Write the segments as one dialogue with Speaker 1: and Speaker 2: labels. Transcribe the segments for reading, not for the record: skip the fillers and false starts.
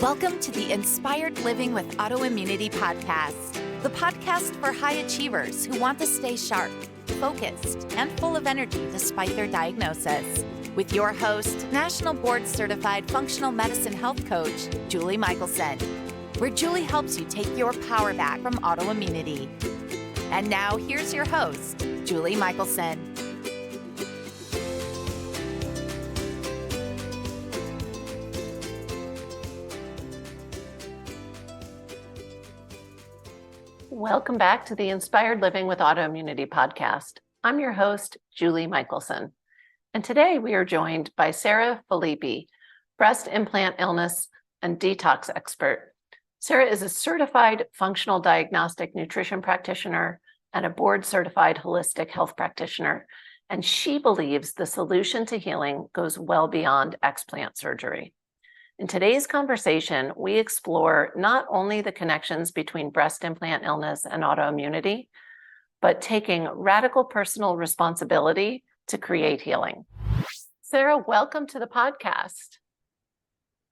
Speaker 1: Welcome to the Inspired Living with Autoimmunity podcast, the podcast for high achievers who want to stay sharp, focused, and full of energy despite their diagnosis. With your host, National Board Certified Functional Medicine Health Coach, Julie Michelson, where Julie helps you take your power back from autoimmunity. And now here's your host, Julie Michelson.
Speaker 2: Welcome back to the Inspired Living with Autoimmunity podcast. I'm your host, Julie Michelson. And today we are joined by Sarah Phillipe, breast implant illness and detox expert. Sarah is a certified functional diagnostic nutrition practitioner and a board certified holistic health practitioner. And she believes the solution to healing goes well beyond explant surgery. In today's conversation, we explore not only the connections between breast implant illness and autoimmunity, but taking radical personal responsibility to create healing. Sarah, welcome to the podcast.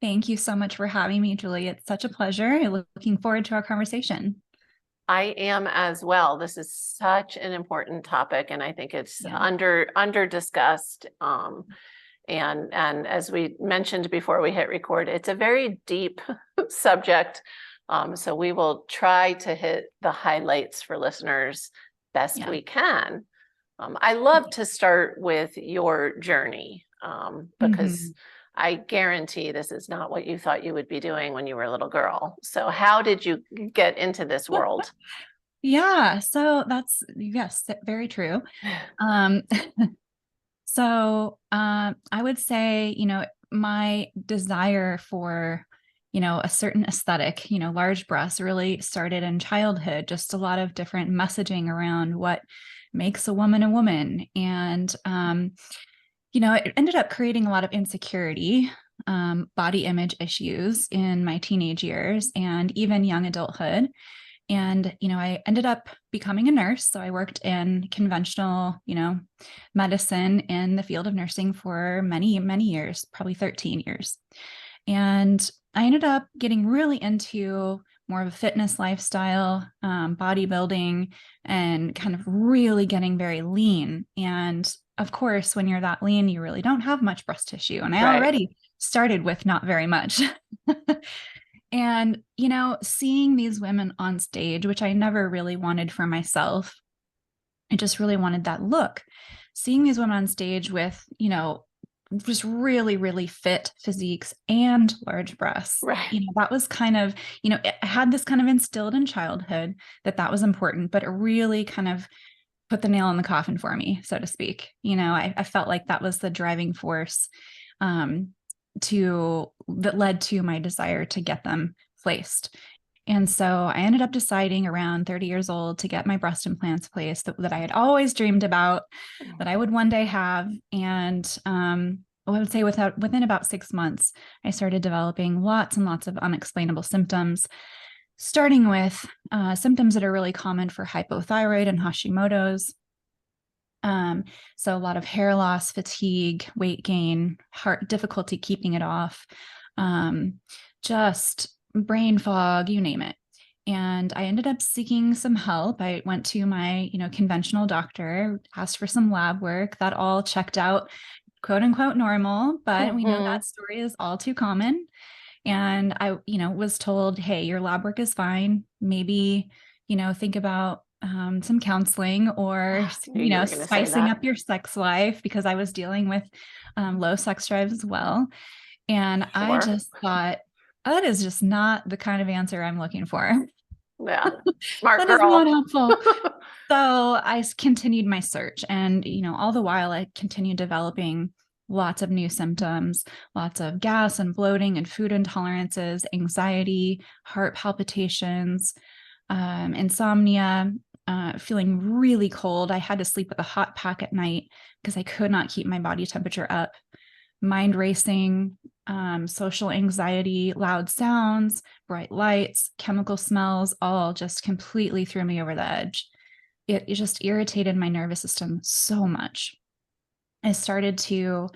Speaker 3: Thank you so much for having me, Julie. It's such a pleasure. I'm looking forward to our conversation.
Speaker 2: I am as well. This is such an important topic, and I think it's under discussed. And as we mentioned before we hit record, it's a very deep subject. So we will try to hit the highlights for listeners best we can. I love to start with your journey because I guarantee this is not what you thought you would be doing when you were a little girl. So how did you get into this world?
Speaker 3: So that's, yes, very true. So I would say, my desire for, a certain aesthetic, large breasts really started in childhood, just a lot of different messaging around what makes a woman a woman. And, it ended up creating a lot of insecurity, body image issues in my teenage years and even young adulthood. And, I ended up becoming a nurse. So I worked in conventional, medicine in the field of nursing for many, many years, probably 13 years. And I ended up getting really into more of a fitness lifestyle, bodybuilding, and kind of really getting very lean. And of course, when you're that lean, you really don't have much breast tissue. And I already started with not very much. And, seeing these women on stage, which I never really wanted for myself, I just really wanted that look. Seeing these women on stage with, just really, really fit physiques and large breasts.
Speaker 2: Right.
Speaker 3: That was kind of, it had this kind of instilled in childhood that was important, but it really kind of put the nail in the coffin for me, so to speak. I felt like that was the driving force that led to my desire to get them placed. And so I ended up deciding around 30 years old to get my breast implants placed that I had always dreamed about, that I would one day have. And I would say within about 6 months, I started developing lots and lots of unexplainable symptoms, starting with symptoms that are really common for hypothyroid and Hashimoto's. So a lot of hair loss, fatigue, weight gain, heart difficulty keeping it off, just brain fog, you name it. And I ended up seeking some help. I went to my, conventional doctor, asked for some lab work. That all checked out, quote unquote, normal, but we know that story is all too common. And I, was told, hey, your lab work is fine. Maybe, think about some counseling or, spicing up your sex life, because I was dealing with low sex drive as well. And I just thought, that is just not the kind of answer I'm looking for.
Speaker 2: Yeah, smart
Speaker 3: that
Speaker 2: girl.
Speaker 3: is not helpful. So I continued my search, and, all the while I continued developing lots of new symptoms, lots of gas and bloating and food intolerances, anxiety, heart palpitations, insomnia, feeling really cold. I had to sleep with a hot pack at night because I could not keep my body temperature up. Mind racing, social anxiety, loud sounds, bright lights, chemical smells, all just completely threw me over the edge. It just irritated my nervous system so much. I started to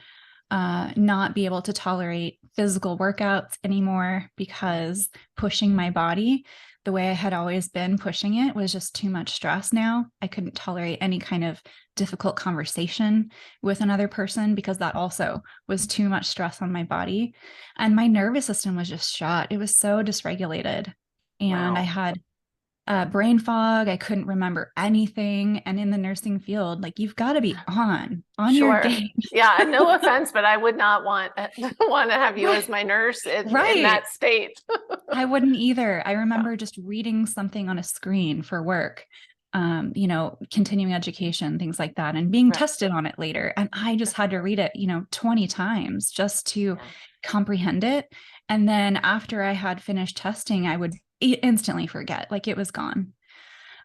Speaker 3: not be able to tolerate physical workouts anymore because pushing my body the way I had always been pushing it was just too much stress now. I couldn't tolerate any kind of difficult conversation with another person because that also was too much stress on my body. And my nervous system was just shot. It was so dysregulated. And I had brain fog. I couldn't remember anything. And in the nursing field, like you've got to be on your game.
Speaker 2: Yeah. No offense, but I would not want to have you as my nurse in that state.
Speaker 3: I wouldn't either. I remember just reading something on a screen for work, continuing education, things like that, and being tested on it later. And I just had to read it, 20 times just to comprehend it. And then after I had finished testing, I would instantly forget, like it was gone.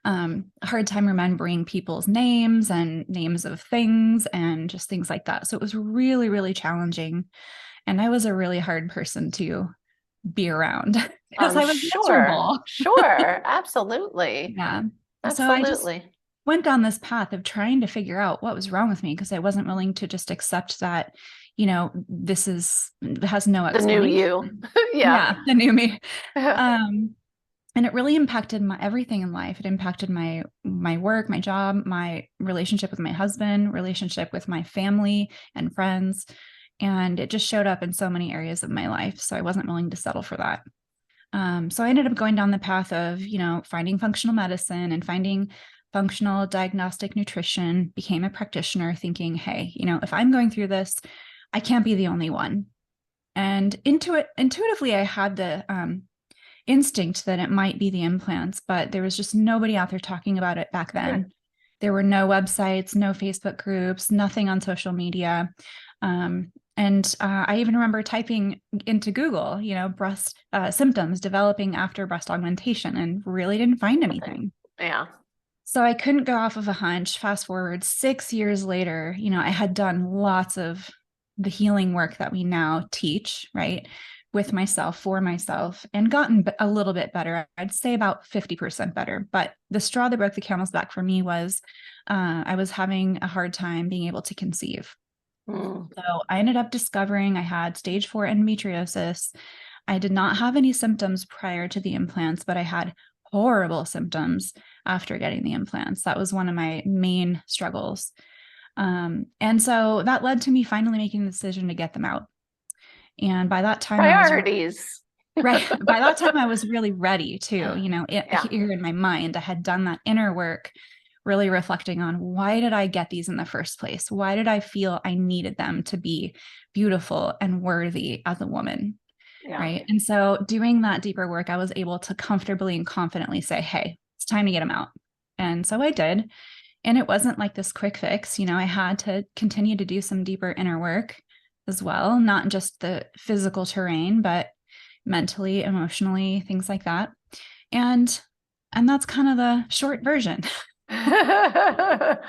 Speaker 3: Hard time remembering people's names and names of things and just things like that. So it was really, really challenging. And I was a really hard person to be around because I was miserable.
Speaker 2: Sure. Absolutely.
Speaker 3: Yeah.
Speaker 2: Absolutely.
Speaker 3: So I just went down this path of trying to figure out what was wrong with me because I wasn't willing to just accept that, this has no explanation.
Speaker 2: The new you.
Speaker 3: Yeah. The new me. And it really impacted everything in life. It impacted my work, my job, my relationship with my husband, relationship with my family and friends. And it just showed up in so many areas of my life. So I wasn't willing to settle for that. So I ended up going down the path of, finding functional medicine and finding functional diagnostic nutrition, became a practitioner thinking, hey, if I'm going through this, I can't be the only one. And intuitively, I had the instinct that it might be the implants, but there was just nobody out there talking about it back then. Yeah. There were no websites, no Facebook groups, nothing on social media. And I even remember typing into Google, breast symptoms developing after breast augmentation, and really didn't find anything.
Speaker 2: Yeah.
Speaker 3: So I couldn't go off of a hunch. Fast forward 6 years later, I had done lots of the healing work that we now teach, right? With myself, for myself, and gotten a little bit better. I'd say about 50% better. But the straw that broke the camel's back for me was I was having a hard time being able to conceive. So I ended up discovering I had stage 4 endometriosis. I did not have any symptoms prior to the implants, but I had horrible symptoms after getting the implants. That was one of my main struggles. And so that led to me finally making the decision to get them out. And by that time,
Speaker 2: priorities.
Speaker 3: By that time, I was really ready to, here in my mind, I had done that inner work, really reflecting on why did I get these in the first place? Why did I feel I needed them to be beautiful and worthy as a woman? Yeah. Right. And so doing that deeper work, I was able to comfortably and confidently say, hey, it's time to get them out. And so I did. And it wasn't like this quick fix. I had to continue to do some deeper inner work as well, not just the physical terrain, but mentally, emotionally, things like that. And that's kind of the short version.
Speaker 2: And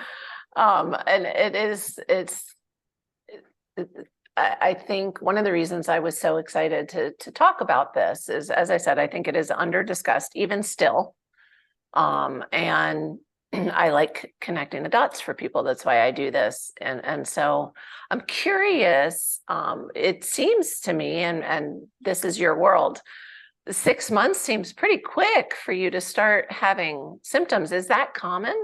Speaker 2: I think one of the reasons I was so excited to talk about this is, as I said, I think it is under discussed even still. And I like connecting the dots for people. That's why I do this. And so I'm curious, it seems to me, and this is your world, 6 months seems pretty quick for you to start having symptoms. Is that common?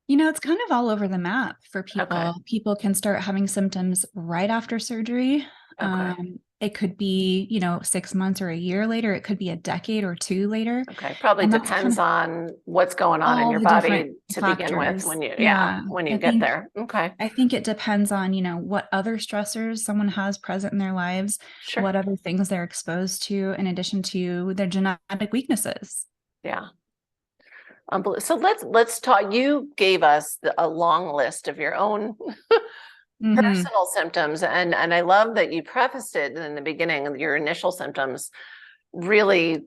Speaker 3: It's kind of all over the map for people. Okay. People can start having symptoms right after surgery. Okay. It could be, 6 months or a year later. It could be a decade or 2 later.
Speaker 2: Okay. Probably depends on what's going on in your body to begin with when you, when you get there. Okay.
Speaker 3: I think it depends on, what other stressors someone has present in their lives, sure, what other things they're exposed to, in addition to their genetic weaknesses.
Speaker 2: Yeah. So let's talk. You gave us a long list of your own personal symptoms. And I love that you prefaced it in the beginning. Your initial symptoms really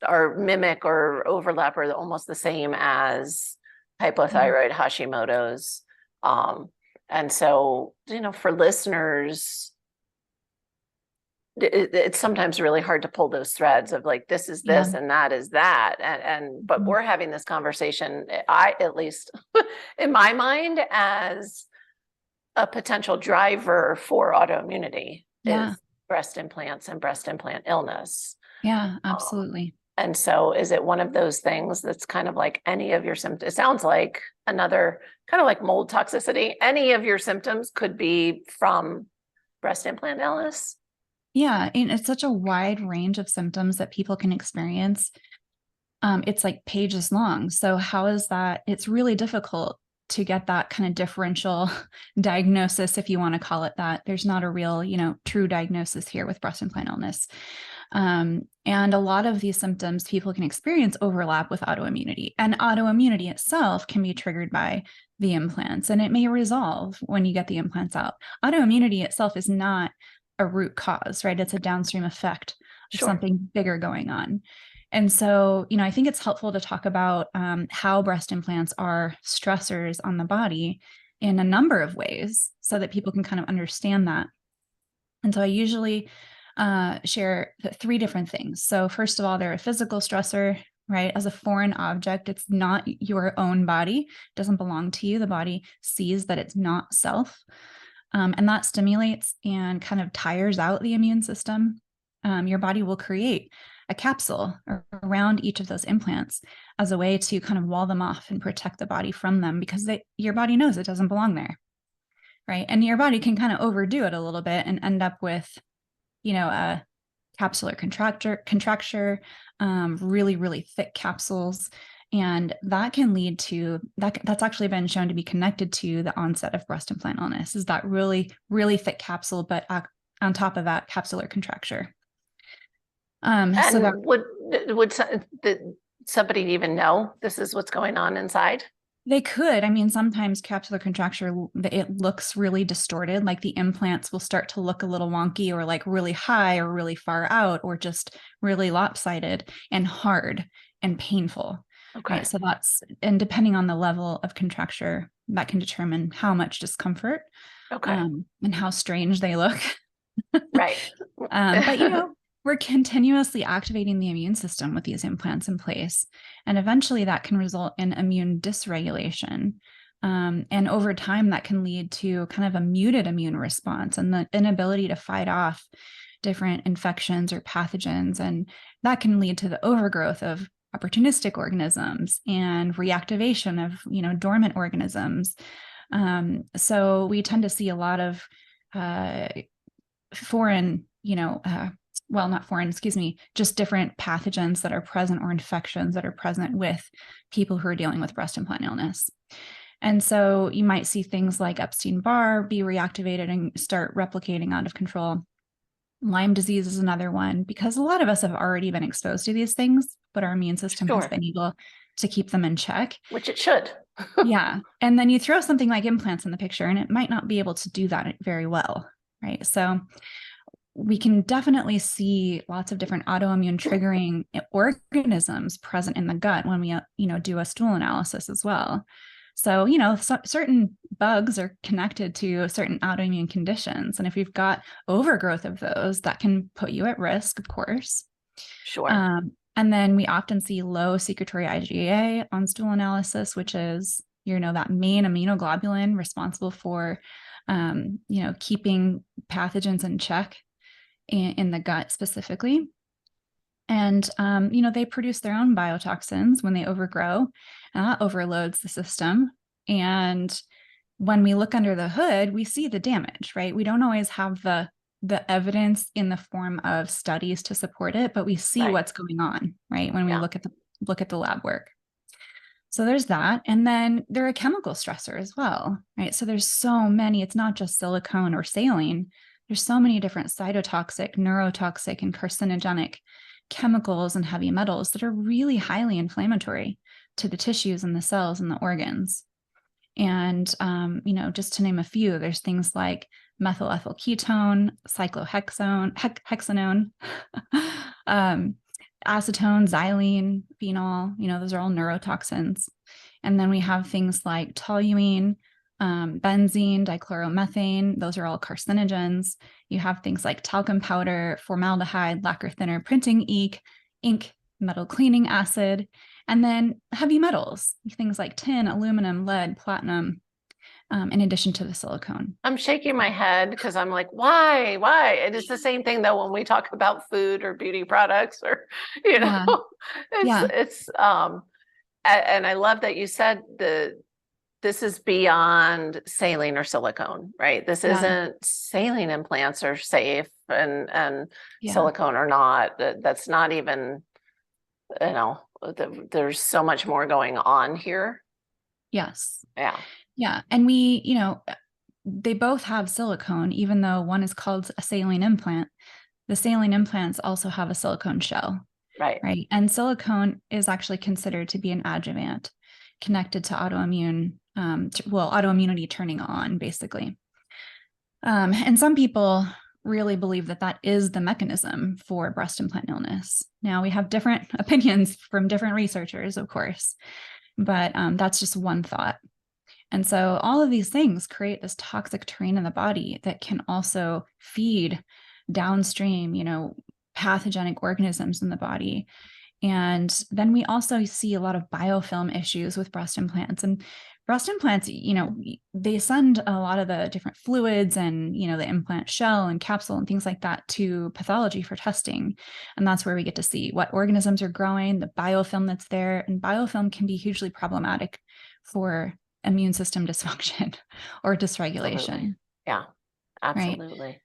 Speaker 2: are mimic or overlap or almost the same as hypothyroid, Hashimoto's. And so, for listeners, it's sometimes really hard to pull those threads of like, this is this and that is that. But we're having this conversation, at least in my mind, as a potential driver for autoimmunity breast implants and breast implant illness.
Speaker 3: Yeah, absolutely.
Speaker 2: And so is it one of those things that's kind of like any of your symptoms? It sounds like another kind of like mold toxicity. Any of your symptoms could be from breast implant illness.
Speaker 3: Yeah, and it's such a wide range of symptoms that people can experience. It's like pages long. So how is that? It's really difficult to get that kind of differential diagnosis, if you want to call it that. There's not a real, true diagnosis here with breast implant illness. And a lot of these symptoms people can experience overlap with autoimmunity, and autoimmunity itself can be triggered by the implants, and it may resolve when you get the implants out. Autoimmunity itself is not a root cause, right? It's a downstream effect of something bigger going on. And so, I think it's helpful to talk about how breast implants are stressors on the body in a number of ways so that people can kind of understand that. And so I usually share 3 different things. So first of all, they're a physical stressor, right? As a foreign object, it's not your own body, it doesn't belong to you. The body sees that it's not self. And that stimulates and kind of tires out the immune system. Your body will create a capsule around each of those implants as a way to kind of wall them off and protect the body from them, because your body knows it doesn't belong there, right? And your body can kind of overdo it a little bit and end up with, a capsular contracture, really, really thick capsules. And that can lead to that's actually been shown to be connected to the onset of breast implant illness, is that really, really thick capsule, but on top of that, capsular contracture.
Speaker 2: And so that would somebody even know this is what's going on inside?
Speaker 3: They could. I mean, sometimes capsular contracture, it looks really distorted, like the implants will start to look a little wonky, or like really high or really far out, or just really lopsided and hard and painful.
Speaker 2: Okay.
Speaker 3: Right? So and depending on the level of contracture, that can determine how much discomfort, and how strange they look.
Speaker 2: Right.
Speaker 3: But, we're continuously activating the immune system with these implants in place. And eventually that can result in immune dysregulation. And over time, that can lead to kind of a muted immune response and the inability to fight off different infections or pathogens. And that can lead to the overgrowth of opportunistic organisms and reactivation of, dormant organisms. So we tend to see a lot of foreign, not foreign, just different pathogens that are present, or infections that are present with people who are dealing with breast implant illness. And so you might see things like Epstein-Barr be reactivated and start replicating out of control. Lyme disease is another one, because a lot of us have already been exposed to these things, but our immune system has been able to keep them in check.
Speaker 2: Which it should.
Speaker 3: Yeah. And then you throw something like implants in the picture, and it might not be able to do that very well, right? So we can definitely see lots of different autoimmune triggering organisms present in the gut when we, do a stool analysis as well. So, certain bugs are connected to certain autoimmune conditions. And if you've got overgrowth of those, that can put you at risk, of course.
Speaker 2: Sure.
Speaker 3: And then we often see low secretory IgA on stool analysis, which is, that main immunoglobulin responsible for, keeping pathogens in check in the gut specifically. And, they produce their own biotoxins when they overgrow, and that overloads the system. And when we look under the hood, we see the damage, right? We don't always have the evidence in the form of studies to support it, but we see what's going on, right? When we look at the lab work. So there's that. And then they're a chemical stressor as well, right? So there's so many, it's not just silicone or saline. There's so many different cytotoxic, neurotoxic, and carcinogenic chemicals and heavy metals that are really highly inflammatory to the tissues and the cells and the organs. And, just to name a few, there's things like methyl ethyl ketone, cyclohexone, hexanone, acetone, xylene, phenol, those are all neurotoxins. And then we have things like toluene, benzene, dichloromethane, those are all carcinogens. You have things like talcum powder, formaldehyde, lacquer thinner, printing ink, metal cleaning acid, and then heavy metals, things like tin, aluminum, lead, platinum, in addition to the silicone.
Speaker 2: I'm shaking my head because I'm like, why? And it's the same thing though when we talk about food or beauty products or,
Speaker 3: Yeah. Yeah.
Speaker 2: And I love that you said this is beyond saline or silicone, right? This
Speaker 3: Yeah.
Speaker 2: isn't saline implants are safe and
Speaker 3: Yeah.
Speaker 2: silicone or not. That's not even, there's so much more going on here.
Speaker 3: Yes.
Speaker 2: Yeah.
Speaker 3: Yeah. And they both have silicone, even though one is called a saline implant. The saline implants also have a silicone shell.
Speaker 2: Right.
Speaker 3: Right. And silicone is actually considered to be an adjuvant connected to autoimmunity turning on, basically. And some people really believe that is the mechanism for breast implant illness. Now, we have different opinions from different researchers, of course, but that's just one thought. And so all of these things create this toxic terrain in the body that can also feed downstream, pathogenic organisms in the body. And then we also see a lot of biofilm issues with breast implants. And breast implants, they send a lot of the different fluids and, the implant shell and capsule and things like that to pathology for testing. And that's where we get to see what organisms are growing, the biofilm that's there. And biofilm can be hugely problematic for immune system dysfunction or dysregulation.
Speaker 2: Absolutely. Yeah, absolutely.
Speaker 3: Right?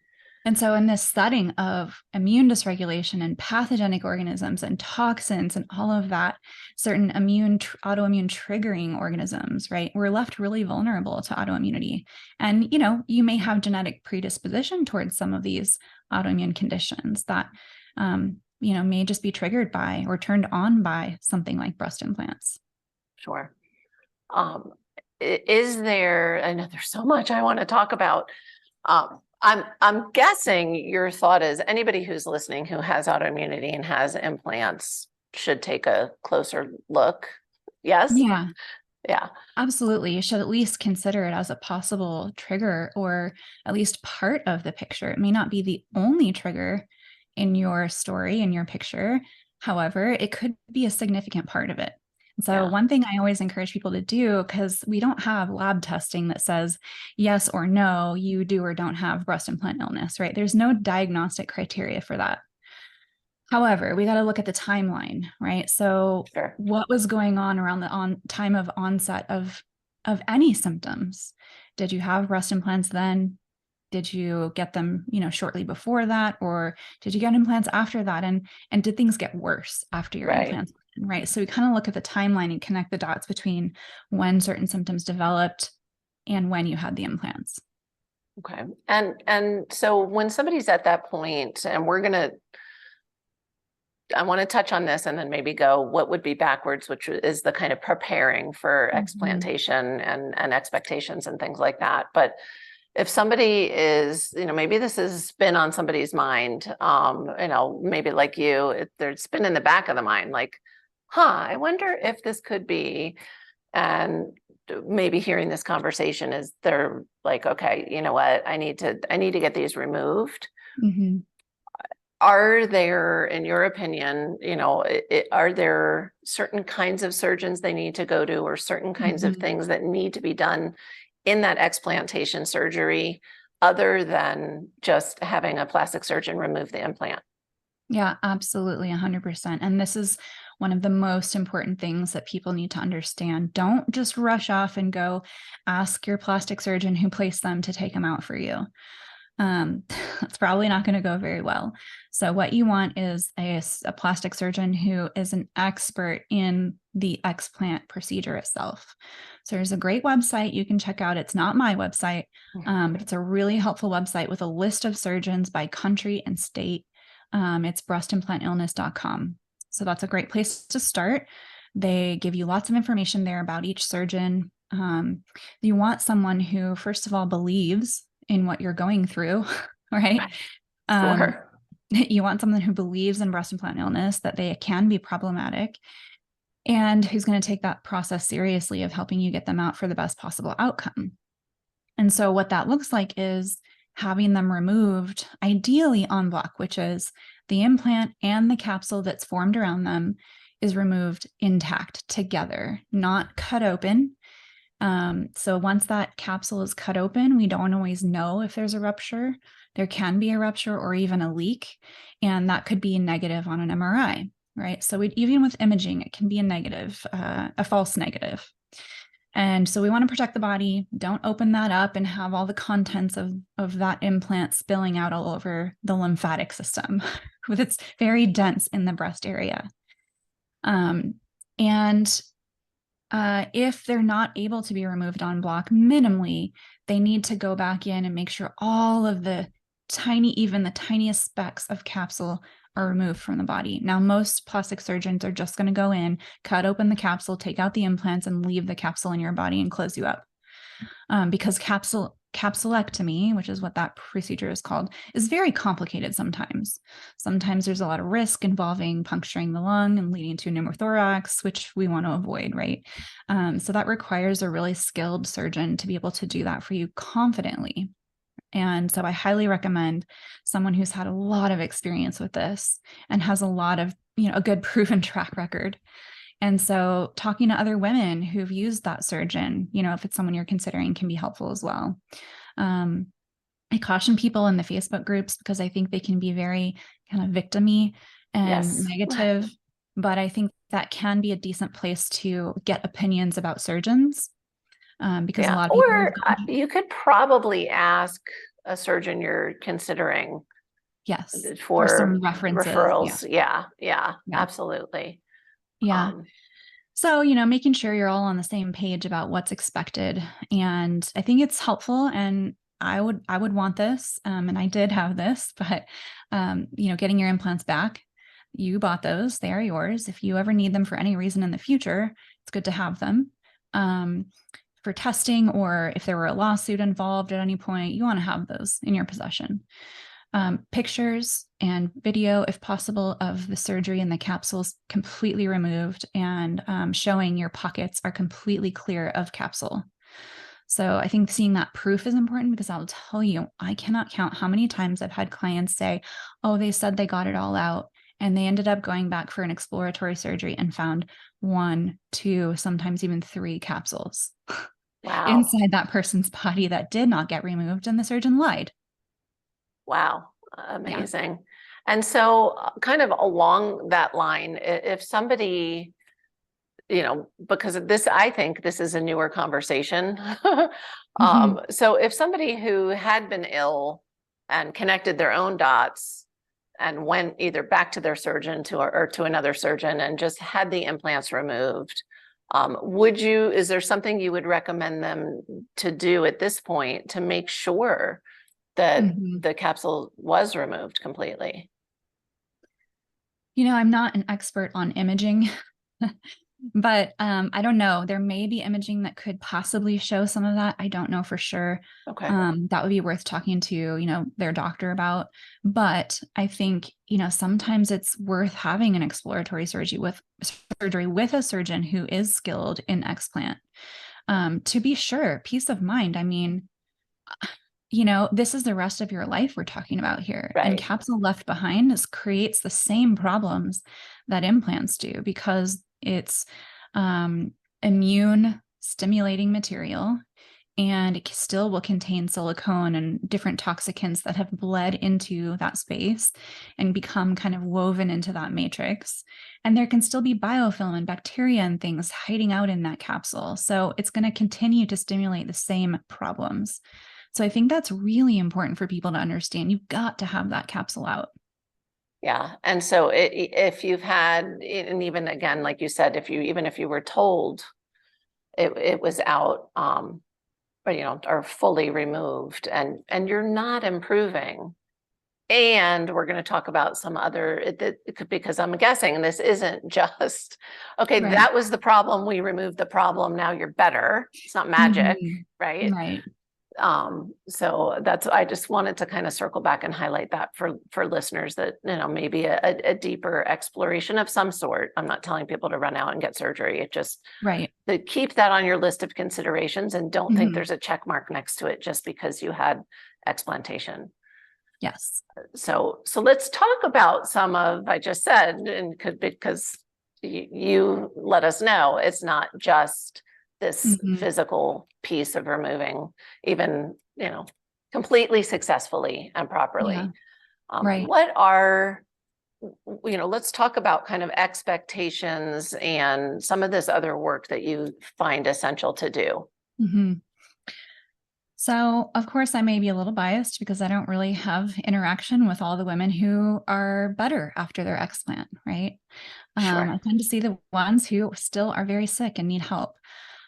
Speaker 3: And so in this setting of immune dysregulation and pathogenic organisms and toxins and all of that, certain autoimmune triggering organisms, right, we're left really vulnerable to autoimmunity. And, you may have genetic predisposition towards some of these autoimmune conditions that, may just be triggered by or turned on by something like breast implants.
Speaker 2: Sure. Is there, I know there's so much I want to talk about. I'm guessing your thought is anybody who's listening who has autoimmunity and has implants should take a closer look. Yes?
Speaker 3: Yeah.
Speaker 2: Yeah.
Speaker 3: Absolutely. You should at least consider it as a possible trigger or at least part of the picture. It may not be the only trigger in your story, in your picture. However, it could be a significant part of it. So one thing I always encourage people to do, because we don't have lab testing that says yes or no, you do or don't have breast implant illness, right? There's no diagnostic criteria for that. However, we got to look at the timeline, right? So what was going on around the time of onset of any symptoms? Did you have breast implants then? Did you get them, shortly before that? Or did you get implants after that? And did things get worse after your implants? Right. So we kind of look at the timeline and connect the dots between when certain symptoms developed and when you had the implants.
Speaker 2: Okay. And so when somebody's at that point, and I want to touch on this and then maybe go what would be backwards, which is the kind of preparing for explantation and expectations and things like that. But if somebody is, maybe this has been on somebody's mind, maybe like you, it's been in the back of the mind, like, I wonder if this could be, and maybe hearing this conversation is they're like, okay, you know what, I need to get these removed. Mm-hmm. Are there, in your opinion, are there certain kinds of surgeons they need to go to or certain kinds of things that need to be done in that explantation surgery other than just having a plastic surgeon remove the implant?
Speaker 3: Yeah, absolutely. 100%. And this is one of the most important things that people need to understand. Don't just rush off and go ask your plastic surgeon who placed them to take them out for you. That's probably not going to go very well. So what you want is a plastic surgeon who is an expert in the explant procedure itself. So there's a great website you can check out. It's not my website, but it's a really helpful website with a list of surgeons by country and state. It's breastimplantillness.com. So that's a great place to start. They give you lots of information there about each surgeon. You want someone who, first of all, believes in what you're going through, right?
Speaker 2: Sure.
Speaker 3: You want someone who believes in breast implant illness, that they can be problematic, and who's going to take that process seriously of helping you get them out for the best possible outcome. And so what that looks like is having them removed, ideally en bloc, which is the implant and the capsule that's formed around them is removed intact together, not cut open. So once that capsule is cut open, we don't always know if there's a rupture. There can be a rupture or even a leak, and that could be negative on an MRI, right? So even with imaging, it can be a negative, a false negative. And so we want to protect the body. Don't open that up and have all the contents of that implant spilling out all over the lymphatic system, with it's very dense in the breast area. And if they're not able to be removed en bloc minimally, they need to go back in and make sure all of the even the tiniest specks of capsule are removed from the body. Now, most plastic surgeons are just going to go in, cut open the capsule, take out the implants, and leave the capsule in your body and close you up. Because capsulectomy, which is what that procedure is called, is very complicated sometimes. Sometimes there's a lot of risk involving puncturing the lung and leading to pneumothorax, which we want to avoid, right? So that requires a really skilled surgeon to be able to do that for you confidently. And so I highly recommend someone who's had a lot of experience with this and has a lot of, a good proven track record. And so talking to other women who've used that surgeon, if it's someone you're considering, can be helpful as well. I caution people in the Facebook groups because I think they can be very kind of victim-y and negative, but I think that can be a decent place to get opinions about surgeons. Because a lot of people,
Speaker 2: you could probably ask a surgeon you're considering.
Speaker 3: Yes,
Speaker 2: for
Speaker 3: some references.
Speaker 2: Referrals. Yeah, absolutely.
Speaker 3: Yeah. So, making sure you're all on the same page about what's expected. And I think it's helpful, and I would want this. And I did have this, but, getting your implants back, you bought those, they are yours. If you ever need them for any reason in the future, it's good to have them. For testing, or if there were a lawsuit involved at any point, you want to have those in your possession. Pictures and video, if possible, of the surgery and the capsules completely removed, and showing your pockets are completely clear of capsule. So I think seeing that proof is important, because I'll tell you, I cannot count how many times I've had clients say, oh, they said they got it all out, and they ended up going back for an exploratory surgery and found 1, 2, sometimes even 3 capsules.
Speaker 2: Wow.
Speaker 3: Inside that person's body that did not get removed, and the surgeon lied.
Speaker 2: Wow. Amazing. Yeah. And so kind of along that line, if somebody, because I think this is a newer conversation. So if somebody who had been ill and connected their own dots and went either back to their surgeon or to another surgeon and just had the implants removed, is there something you would recommend them to do at this point to make sure that the capsule was removed completely?
Speaker 3: I'm not an expert on imaging, but I don't know. There may be imaging that could possibly show some of that. I don't know for sure.
Speaker 2: Okay.
Speaker 3: That would be worth talking to, their doctor about. But I think, sometimes it's worth having an exploratory surgery with a surgeon who is skilled in explant. To be sure, peace of mind. I mean, this is the rest of your life we're talking about here. Right. And capsule left behind creates the same problems that implants do, because it's immune stimulating material, and it still will contain silicone and different toxicants that have bled into that space and become kind of woven into that matrix. And there can still be biofilm and bacteria and things hiding out in that capsule. So it's going to continue to stimulate the same problems. So I think that's really important for people to understand. You've got to have that capsule out.
Speaker 2: Yeah. And so if you've had, and even again, like you said, if you were told it was out, or fully removed, and you're not improving, and we're going to talk about some other, because I'm guessing this isn't just, okay, right, that was the problem, we removed the problem, now you're better. It's not magic, right?
Speaker 3: Right.
Speaker 2: So I just wanted to kind of circle back and highlight that for listeners, that, maybe a deeper exploration of some sort. I'm not telling people to run out and get surgery. It just,
Speaker 3: right,
Speaker 2: to keep that on your list of considerations, and don't think there's a check mark next to it just because you had explantation.
Speaker 3: Yes.
Speaker 2: So let's talk about some of, I just said, and because you let us know, it's not just this physical piece of removing, even, completely successfully and properly.
Speaker 3: Yeah. Right.
Speaker 2: What are, let's talk about kind of expectations and some of this other work that you find essential to do.
Speaker 3: So, of course, I may be a little biased because I don't really have interaction with all the women who are better after their explant, right?
Speaker 2: Sure.
Speaker 3: I tend to see the ones who still are very sick and need help.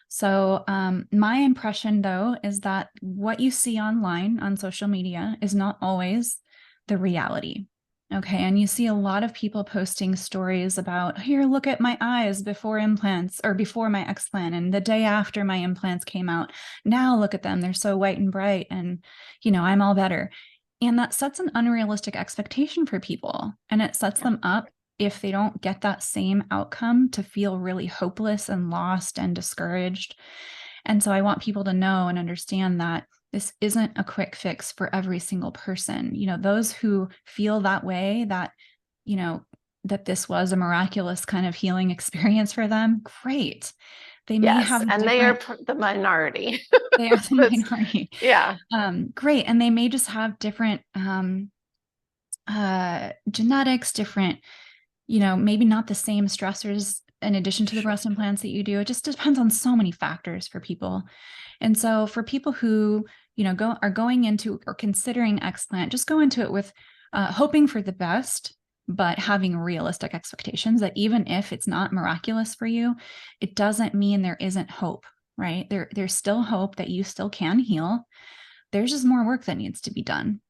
Speaker 3: So, my impression, though, is that what you see online on social media is not always the reality. Okay. And you see a lot of people posting stories about, here, look at my eyes before implants or before my explant and the day after my implants came out. Now look at them. They're so white and bright and, I'm all better. And that sets an unrealistic expectation for people. And it sets them up, if they don't get that same outcome, to feel really hopeless and lost and discouraged. And so I want people to know and understand that this isn't a quick fix for every single person. Those who feel that way, that, that this was a miraculous kind of healing experience for them, great. They may have,
Speaker 2: and they are the minority.
Speaker 3: They are the minority.
Speaker 2: Yeah.
Speaker 3: Great. And they may just have different genetics, different, maybe not the same stressors in addition to the breast implants that you do. It just depends on so many factors for people. And so for people who, are going into or considering explant, just go into it with hoping for the best, but having realistic expectations that even if it's not miraculous for you, it doesn't mean there isn't hope, right? There's still hope that you still can heal. There's just more work that needs to be done.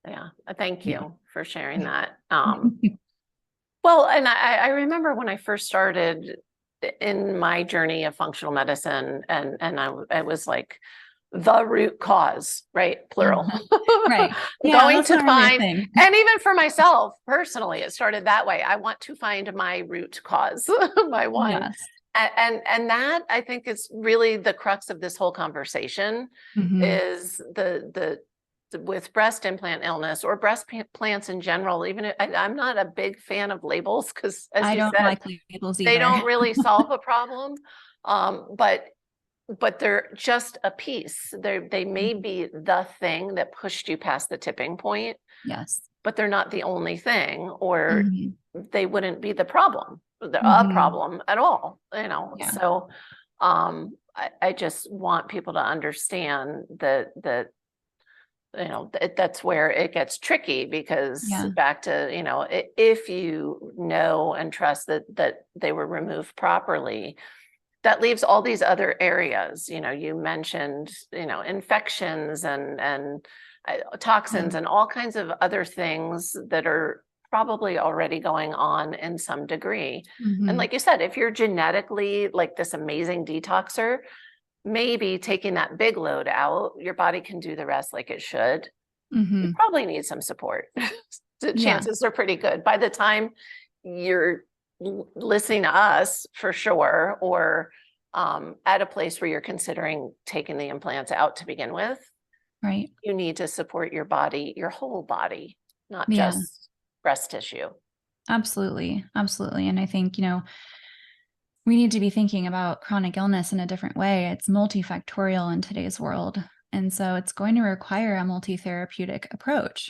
Speaker 2: Yeah. Thank you for sharing that. Well, and I remember when I first started in my journey of functional medicine, and I was like, the root cause, right? Plural.
Speaker 3: Right.
Speaker 2: Yeah, going to find, and even for myself personally, it started that way. I want to find my root cause, my one.
Speaker 3: Yes.
Speaker 2: And that, I think, is really the crux of this whole conversation, is the with breast implant illness or breast implants in general. Even I'm not a big fan of labels because, as you said,
Speaker 3: like labels either.
Speaker 2: They don't really solve a problem, but they're just a piece. They may be the thing that pushed you past the tipping point.
Speaker 3: Yes,
Speaker 2: but they're not the only thing, or they wouldn't be the problem, a problem at all.
Speaker 3: Yeah.
Speaker 2: So I just want people to understand that that's where it gets tricky, because back to, if you know and trust that they were removed properly, that leaves all these other areas. You mentioned, infections and toxins and all kinds of other things that are probably already going on in some degree. And like you said, if you're genetically like this amazing detoxer, maybe taking that big load out, your body can do the rest like it should. You probably need some support. The chances are pretty good by the time you're listening to us, for sure, or at a place where you're considering taking the implants out to begin with.
Speaker 3: Right.
Speaker 2: You need to support your body, your whole body, not just breast tissue.
Speaker 3: Absolutely. Absolutely. And I think, we need to be thinking about chronic illness in a different way. It's multifactorial in today's world. And so it's going to require a multi-therapeutic approach,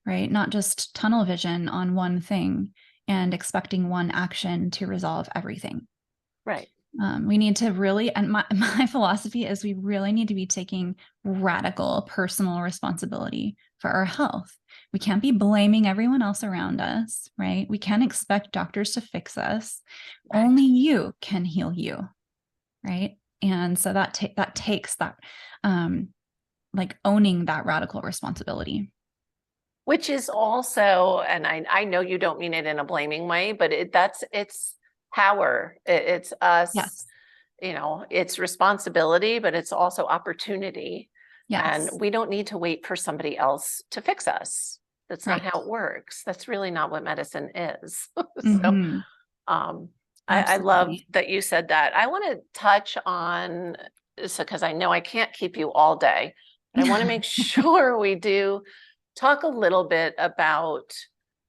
Speaker 3: right? Not just tunnel vision on one thing and expecting one action to resolve everything.
Speaker 2: Right.
Speaker 3: We need to really, and my philosophy is we really need to be taking radical personal responsibility for our health. We can't be blaming everyone else around us, right? We can't expect doctors to fix us. Right. Only you can heal you, right? And so that takes that, like owning that radical responsibility.
Speaker 2: Which is also, and I know you don't mean it in a blaming way, but it's power. It's us.
Speaker 3: Yes.
Speaker 2: It's responsibility, but it's also opportunity.
Speaker 3: Yes.
Speaker 2: And we don't need to wait for somebody else to fix us. That's not how it works. That's really not what medicine is. So I love that you said that. I want to touch on, because I know I can't keep you all day, but I want to make sure we do talk a little bit about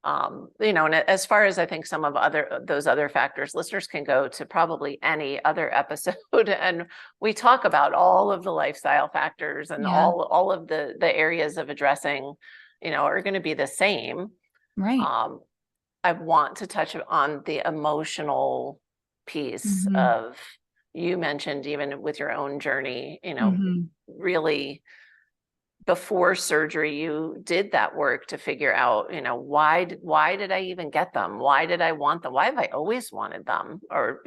Speaker 2: And as far as I think some of those other factors, listeners can go to probably any other episode and we talk about all of the lifestyle factors and
Speaker 3: Yeah.
Speaker 2: all of the areas of addressing, are going to be the same.
Speaker 3: Right.
Speaker 2: I want to touch on the emotional piece
Speaker 3: Mm-hmm.
Speaker 2: of, you mentioned even with your own journey,
Speaker 3: Mm-hmm.
Speaker 2: really before surgery, you did that work to figure out, why did I even get them? Why did I want them? Why have I always wanted them? Or,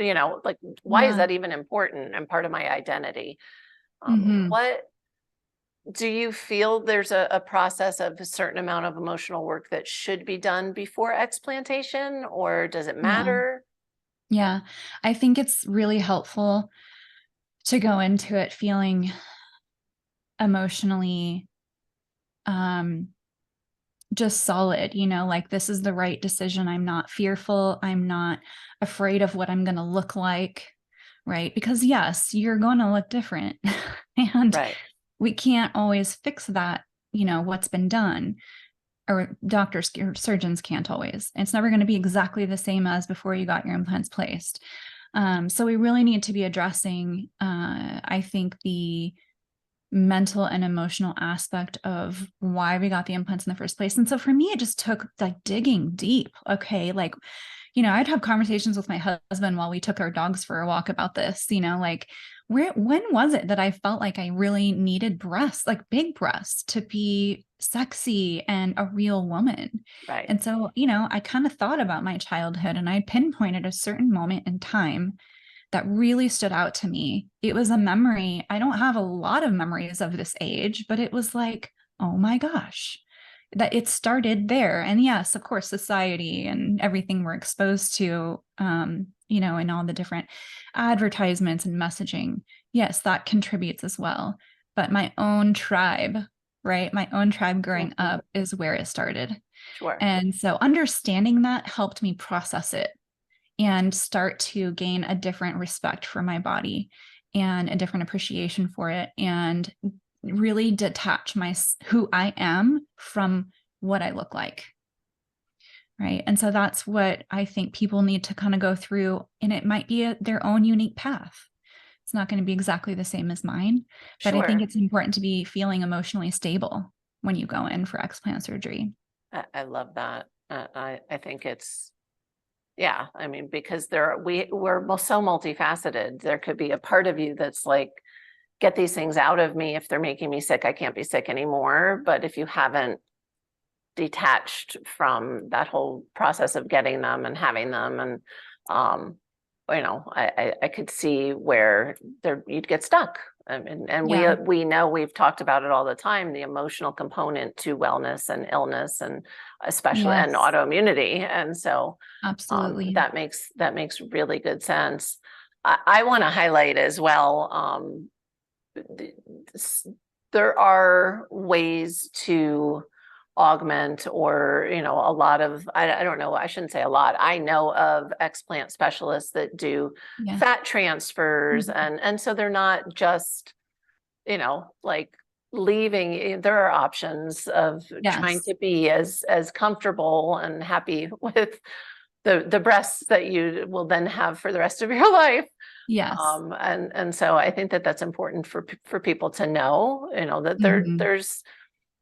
Speaker 2: like, why is
Speaker 3: Yeah.
Speaker 2: that even important and part of my identity?
Speaker 3: Mm-hmm.
Speaker 2: What do you feel there's a process of a certain amount of emotional work that should be done before explantation, or does it
Speaker 3: Yeah.
Speaker 2: matter?
Speaker 3: Yeah. I think it's really helpful to go into it feeling emotionally just solid, like this is the right decision. I'm not fearful. I'm not afraid of what I'm going to look like. Right. Because yes, you're going to look different and
Speaker 2: Right.
Speaker 3: we can't always fix that, what's been done, or doctors or surgeons can't always. It's never going to be exactly the same as before you got your implants placed. So we really need to be addressing, I think, the mental and emotional aspect of why we got the implants in the first place. And so for me, it just took like digging deep. Okay. Like, I'd have conversations with my husband while we took our dogs for a walk about this, like when was it that I felt like I really needed breasts, like big breasts, to be sexy and a real woman?
Speaker 2: Right.
Speaker 3: And so, I kind of thought about my childhood and I pinpointed a certain moment in time that really stood out to me. It was a memory. I don't have a lot of memories of this age, but it was like, oh my gosh, that it started there. And yes, of course, society and everything we're exposed to, in all the different advertisements and messaging. Yes, that contributes as well. But my own tribe, right? My own tribe growing
Speaker 2: Mm-hmm.
Speaker 3: up is where it started.
Speaker 2: Sure.
Speaker 3: And so understanding that helped me process it and start to gain a different respect for my body and a different appreciation for it, and really detach who I am from what I look like. Right. And so that's what I think people need to kind of go through. And it might be their own unique path. It's not going to be exactly the same as mine, but I think
Speaker 2: Sure.
Speaker 3: it's important to be feeling emotionally stable when you go in for explant surgery.
Speaker 2: I love that. I think it's, yeah, I mean, because we're so multifaceted. There could be a part of you that's like, get these things out of me. If they're making me sick, I can't be sick anymore. But if you haven't detached from that whole process of getting them and having them, and I could see where you'd get stuck. And
Speaker 3: Yeah.
Speaker 2: we know, we've talked about it all the time, the emotional component to wellness and illness, and especially and
Speaker 3: Yes.
Speaker 2: autoimmunity. And so
Speaker 3: Absolutely.
Speaker 2: that makes really good sense. I want to highlight as well, there are ways to augment, or a lot of, I don't know, I shouldn't say a lot, I know of explant specialists that do fat transfers.
Speaker 3: Mhm.
Speaker 2: And so they're not just like leaving. There are options of trying
Speaker 3: Yes.
Speaker 2: to be as comfortable and happy with the breasts that you will then have for the rest of your life.
Speaker 3: Yes.
Speaker 2: And so I think that that's important for people to know, that
Speaker 3: Mhm.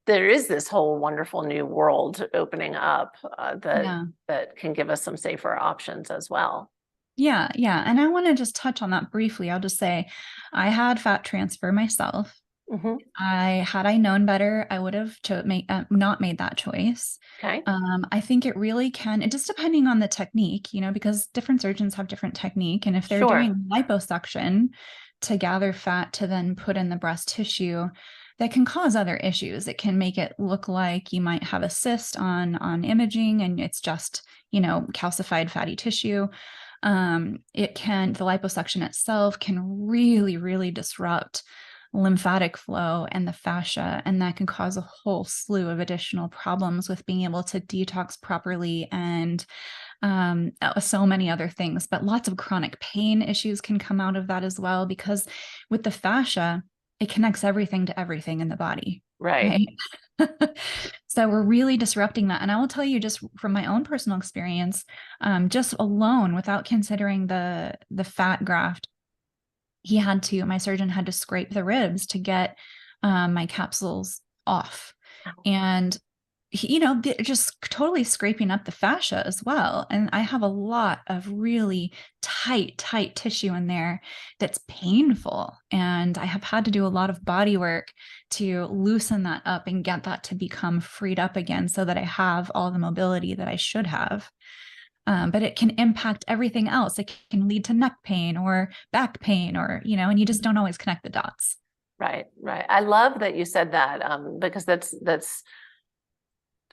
Speaker 2: there is this whole wonderful new world opening up,
Speaker 3: Yeah.
Speaker 2: that can give us some safer options as well.
Speaker 3: Yeah. Yeah. And I want to just touch on that briefly. I'll just say I had fat transfer myself.
Speaker 2: Mm-hmm.
Speaker 3: Had I known better, I would have not made that choice.
Speaker 2: Okay.
Speaker 3: I think it really can, it just depending on the technique, because different surgeons have different technique. And if they're
Speaker 2: Sure.
Speaker 3: doing liposuction to gather fat to then put in the breast tissue, that can cause other issues. It can make it look like you might have a cyst on imaging and it's just, calcified fatty tissue. The liposuction itself can really, really disrupt lymphatic flow and the fascia, and that can cause a whole slew of additional problems with being able to detox properly and so many other things. But lots of chronic pain issues can come out of that as well, because with the fascia, it connects everything to everything in the body.
Speaker 2: Right.
Speaker 3: So we're really disrupting that. And I will tell you, just from my own personal experience, just alone, without considering the fat graft, my surgeon had to scrape the ribs to get my capsules off. And just totally scraping up the fascia as well. And I have a lot of really tight tissue in there that's painful. And I have had to do a lot of body work to loosen that up and get that to become freed up again so that I have all the mobility that I should have. But it can impact everything else. It can lead to neck pain or back pain and you just don't always connect the dots.
Speaker 2: Right. I love that you said that, because that's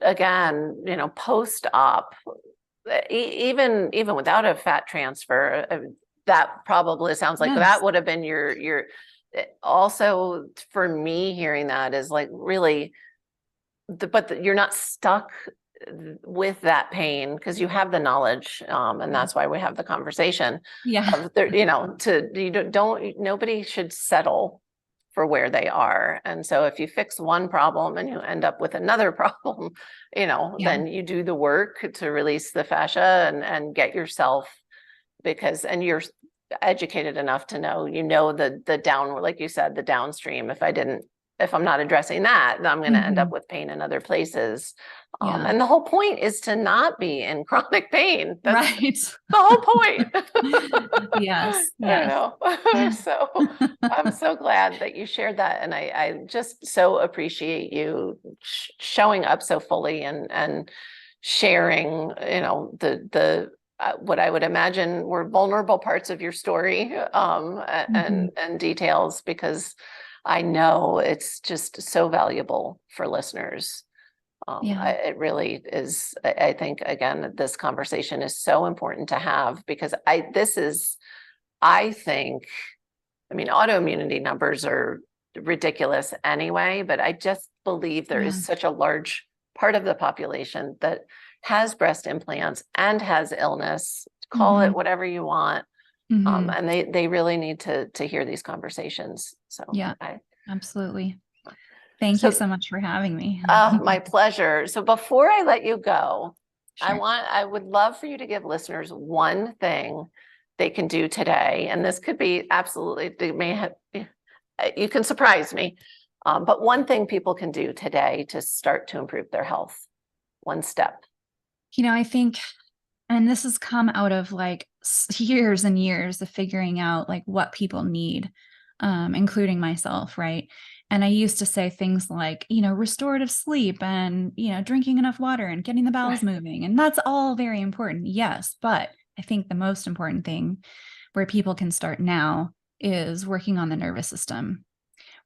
Speaker 2: again, post-op, even without a fat transfer, that probably sounds like that would have been your also for me hearing that is like really, but you're not stuck with that pain because you have the knowledge, and that's why we have the conversation.
Speaker 3: Yeah.
Speaker 2: Nobody should settle for where they are. And so if you fix one problem and you end up with another problem, then you do the work to release the fascia and get yourself, and you're educated enough to know, the down, like you said, the downstream. If I'm not addressing that, then I'm going to end up with pain in other places. And the whole point is to not be in chronic pain. That's
Speaker 3: right.
Speaker 2: The whole point.
Speaker 3: Yes.
Speaker 2: So I'm so glad that you shared that. And I just so appreciate you showing up so fully and sharing, the what I would imagine were vulnerable parts of your story, and details, because I know it's just so valuable for listeners. It really is. I think, again, this conversation is so important to have because I think, autoimmunity numbers are ridiculous anyway, but I just believe there is such a large part of the population that has breast implants and has illness, call it whatever you want. And they really need to hear these conversations. So
Speaker 3: absolutely. Thank you so much for having me.
Speaker 2: My pleasure. So before I let you go,
Speaker 3: Sure.
Speaker 2: I would love for you to give listeners one thing they can do today. And this could be you can surprise me. But one thing people can do today to start to improve their health, one step.
Speaker 3: I think, and this has come out of like years and years of figuring out like what people need, including myself. Right. And I used to say things like, restorative sleep and, drinking enough water and getting the bowels moving. And that's all very important. Yes. But I think the most important thing where people can start now is working on the nervous system,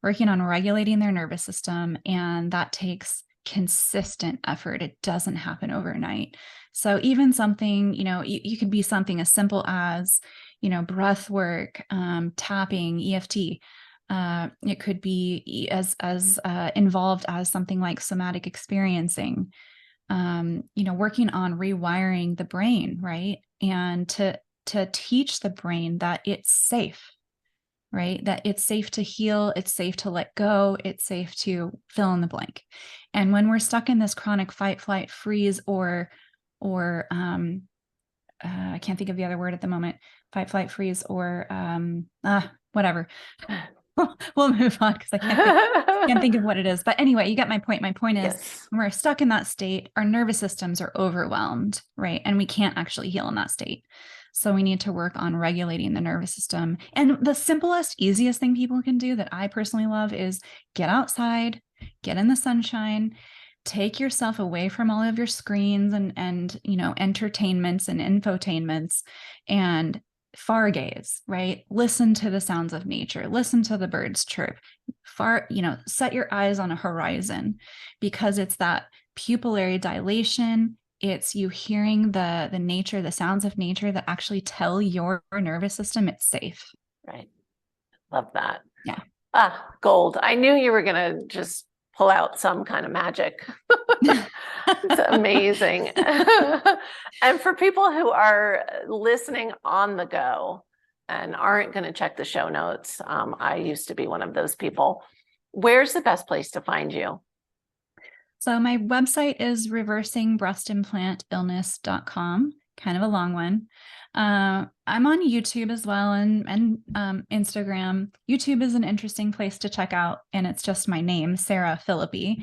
Speaker 3: working on regulating their nervous system. And that takes consistent effort. It doesn't happen overnight. So even something, you could be something as simple as, breath work, tapping, EFT. It could be as involved as something like somatic experiencing, working on rewiring the brain, right? And to teach the brain that it's safe, right? That it's safe to heal, it's safe to let go, it's safe to fill in the blank. And when we're stuck in this chronic fight, flight, freeze, or I can't think of the other word at the moment, fight, flight, freeze, or whatever. We'll move on because I can't think of what it is. But anyway, you get my point. My point is when we're stuck in that state, our nervous systems are overwhelmed, right? And we can't actually heal in that state. So we need to work on regulating the nervous system. And the simplest, easiest thing people can do that I personally love is get outside, get in the sunshine, take yourself away from all of your screens and entertainments and infotainments, and far gaze, right? Listen to the sounds of nature, listen to the birds chirp, set your eyes on a horizon, because it's that pupillary dilation. It's you hearing the nature, the sounds of nature that actually tell your nervous system it's safe.
Speaker 2: Right. Love that.
Speaker 3: Yeah.
Speaker 2: Gold. I knew you were going to just pull out some kind of magic. It's amazing. And for people who are listening on the go and aren't going to check the show notes, I used to be one of those people. Where's the best place to find you?
Speaker 3: So my website is reversingbreastimplantillness.com, kind of a long one. I'm on YouTube as well and Instagram. YouTube is an interesting place to check out, and it's just my name, Sarah Phillipe.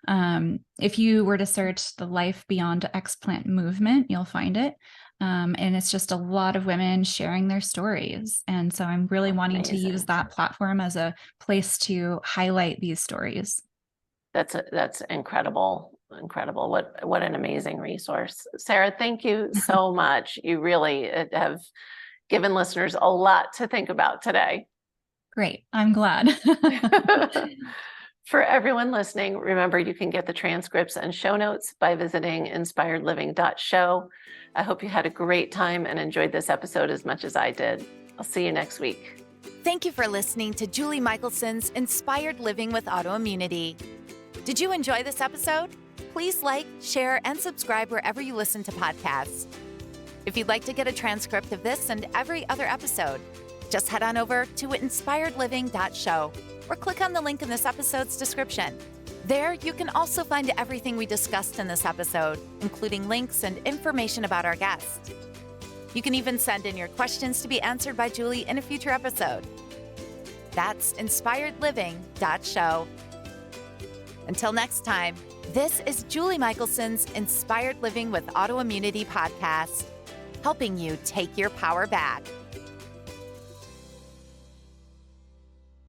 Speaker 3: If you were to search the Life Beyond Explant movement, you'll find it. And it's just a lot of women sharing their stories. And so I'm really wanting to use that platform as a place to highlight these stories.
Speaker 2: That's incredible. Incredible. What an amazing resource. Sarah, thank you so much. You really have given listeners a lot to think about today.
Speaker 3: Great. I'm glad.
Speaker 2: For everyone listening, remember you can get the transcripts and show notes by visiting inspiredliving.show. I hope you had a great time and enjoyed this episode as much as I did. I'll see you next week.
Speaker 1: Thank you for listening to Julie Michelson's Inspired Living with Autoimmunity. Did you enjoy this episode? Please like, share, and subscribe wherever you listen to podcasts. If you'd like to get a transcript of this and every other episode, just head on over to inspiredliving.show or click on the link in this episode's description. There, you can also find everything we discussed in this episode, including links and information about our guest. You can even send in your questions to be answered by Julie in a future episode. That's inspiredliving.show. Until next time, this is Julie Michelson's Inspired Living with Autoimmunity podcast, helping you take your power back.